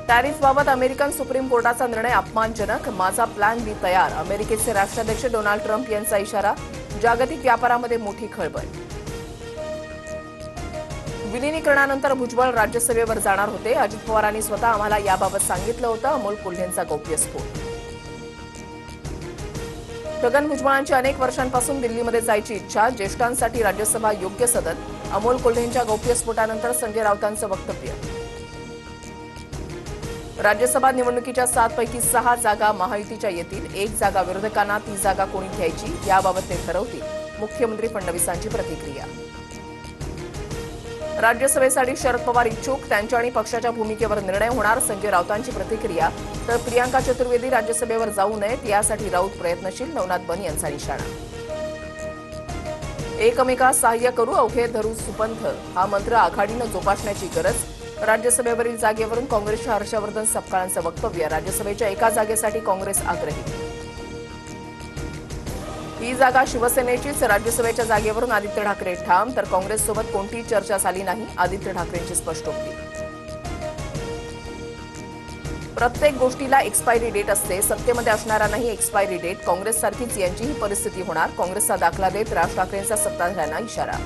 टॅरिफबाबत American supreme कोर्टाचा निर्णय अपमानजनक, माझा प्लॅन बी तयार, अमेरिकेचे राष्ट्राध्यक्ष डोनाल्ड ट्रम्प यांचा इशारा. जागतिक व्यापारामध्ये मोठी खळबळ. विलिनीकरणानंतर भुजबळ राज्यसभेवर जाणार होते. अजित पवारांनी स्वतः आम्हाला याबाबत सांगितलं होतं. अमोल कोल्हेंचा गौप्यस्फोट. छगन भुजबळांची अनेक वर्षांपासून दिल्लीमध्ये जायची इच्छा, ज्येष्ठांसाठी राज्यसभा योग्य सदन. अमोल कोल्हेंच्या गौप्यस्फोटानंतर संजय राऊतांचं वक्तव्य. राज्यसभा निवडणुकीच्या 7 पैकी 6 जागा महायुतीच्या येतील. 1 जागा विरोधकांना, ती जागा कोणी घ्यायची याबाबत ते ठरवतील. मुख्यमंत्री फडणवीसांची प्रतिक्रिया. राज्यसभेसाठी शरद पवार इच्छुक, त्यांच्या आणि पक्षाच्या भूमिकेवर निर्णय होणार. संजय राऊतांची प्रतिक्रिया. तर प्रियांका चतुर्वेदी राज्यसभेवर जाऊ नयेत यासाठी राऊत प्रयत्नशील, नवनाथ बन यांचा इशारा. एकमेकास सहाय्य करू, अवघे धरू सुपंथ हा मंत्र आघाडीनं जोपासण्याची गरज. राज्यसभेवरील जागेवरून काँग्रेसच्या हर्षवर्धन सपकाळांचं वक्तव्य. राज्यसभेच्या एका जागेसाठी काँग्रेस आग्रही. ही जागा शिवसेनेचीच. राज्यसभेच्या जागेवरून आदित्य ठाकरे ठाम, तर काँग्रेससोबत कोणतीही चर्चा झाली नाही. आदित्य ठाकरेंची स्पष्टोक्ती. प्रत्येक गोष्टीला एक्सपायरी डेट असते, सत्तेमध्ये असणारा नाही एक्सपायरी डेट. काँग्रेससारखीच यांचीही परिस्थिती होणार. काँग्रेसचा दाखला देत राज ठाकरेंचा सत्ताधाऱ्यांना इशारा.